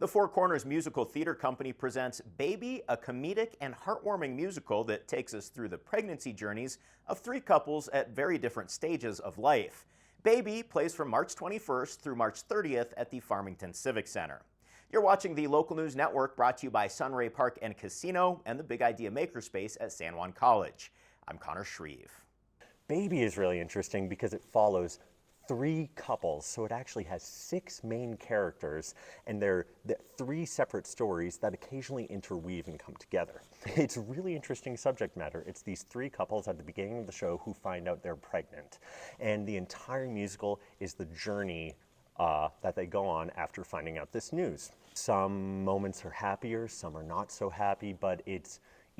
The Four Corners Musical Theater Company presents Baby, a comedic and heartwarming musical that takes us through the pregnancy journeys of three couples at very different stages of life. Baby plays from March 21st through March 30th at the Farmington Civic Center. You're watching the Local News Network, brought to you by Sunray Park and Casino and the Big Idea Makerspace at San Juan College. I'm Connor Shreve. Baby is really interesting because it follows three couples, so it actually has six main characters, and they're three separate stories that occasionally interweave and come together. It's a really interesting subject matter. It's these three couples at the beginning of the show who find out they're pregnant, and the entire musical is the journey that they go on after finding out this news. Some moments are happier, some are not so happy, but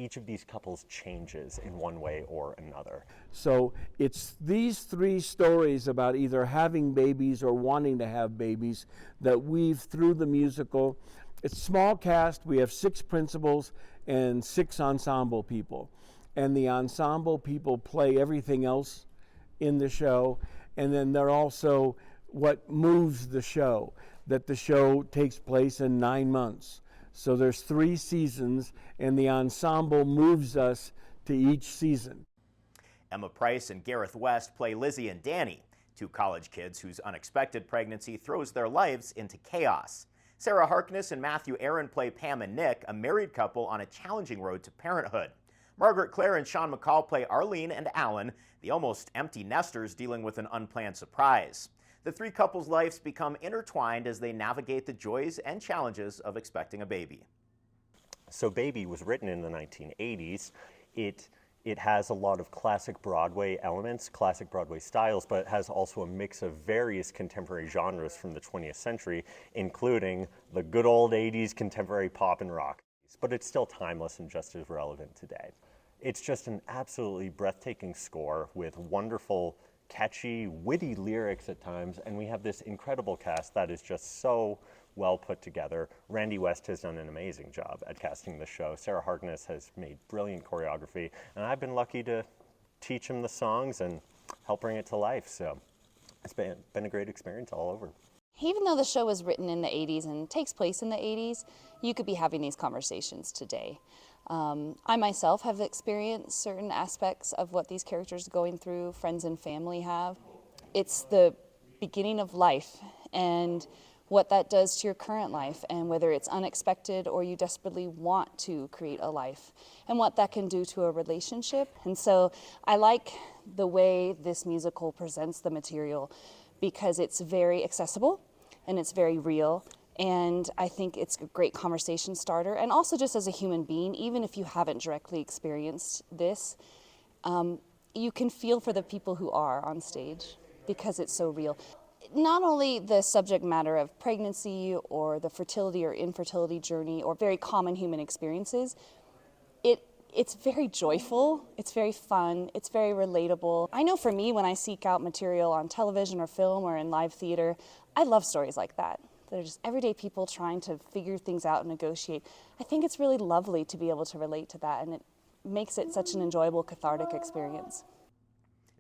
each of these couples changes in one way or another. So it's these three stories about either having babies or wanting to have babies that weave through the musical. It's small cast. We have six principals and six ensemble people. And the ensemble people play everything else in the show. And then they're also what moves the show, that the show takes place in 9 months. So there's 3 seasons, and the ensemble moves us to each season. Emma Price and Gareth West play Lizzie and Danny, two college kids whose unexpected pregnancy throws their lives into chaos. Sarah Harkness and Matthew Aaron play Pam and Nick, a married couple on a challenging road to parenthood. Margaret Clare and Sean McCall play Arlene and Alan, the almost empty nesters dealing with an unplanned surprise. The three couples' lives become intertwined as they navigate the joys and challenges of expecting a baby. So Baby was written in the 1980s. It has a lot of classic Broadway elements, classic Broadway styles, but it has also a mix of various contemporary genres from the 20th century, including the good old 80s contemporary pop and rock. But it's still timeless and just as relevant today. It's just an absolutely breathtaking score with wonderful, catchy, witty lyrics at times, and we have this incredible cast that is just so well put together. Randy West has done an amazing job at casting the show. Sarah Harkness has made brilliant choreography, and I've been lucky to teach him the songs and help bring it to life, so it's been a great experience all over. Even though the show was written in the 80s and takes place in the 80s, you could be having these conversations today. I myself have experienced certain aspects of what these characters are going through, friends and family have. It's the beginning of life and what that does to your current life, and whether it's unexpected or you desperately want to create a life, and what that can do to a relationship. And so I like the way this musical presents the material because it's very accessible and it's very real. And I think it's a great conversation starter. And also just as a human being, even if you haven't directly experienced this, you can feel for the people who are on stage because it's so real. Not only the subject matter of pregnancy or the fertility or infertility journey or very common human experiences, it's very joyful, it's very fun, it's very relatable. I know for me, when I seek out material on television or film or in live theater, I love stories like that. They're just everyday people trying to figure things out and negotiate. I think it's really lovely to be able to relate to that, and it makes it such an enjoyable, cathartic experience.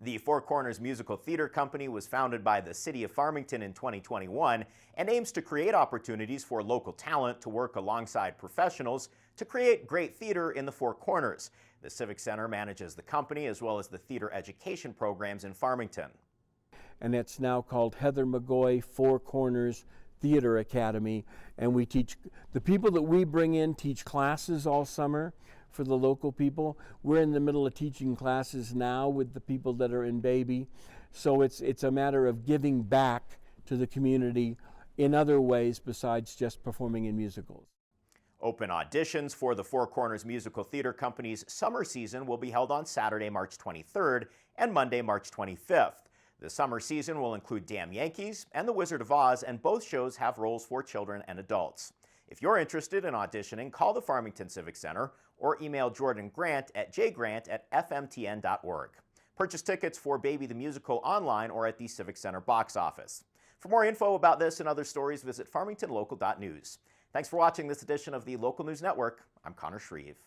The Four Corners Musical Theater Company was founded by the City of Farmington in 2021 and aims to create opportunities for local talent to work alongside professionals to create great theater in the Four Corners. The Civic Center manages the company as well as the theater education programs in Farmington. And it's now called Heather McGoy Four Corners Theater Academy, and we teach, the people that we bring in teach classes all summer for the local people. We're in the middle of teaching classes now with the people that are in Baby. So it's a matter of giving back to the community in other ways besides just performing in musicals. Open auditions for the Four Corners Musical Theater Company's summer season will be held on Saturday, March 23rd and Monday, March 25th. The summer season will include Damn Yankees and The Wizard of Oz, and both shows have roles for children and adults. If you're interested in auditioning, call the Farmington Civic Center or email Jordan Grant at jgrant@fmtn.org. Purchase tickets for Baby the Musical online or at the Civic Center box office. For more info about this and other stories, visit farmingtonlocal.news. Thanks for watching this edition of the Local News Network. I'm Connor Shreve.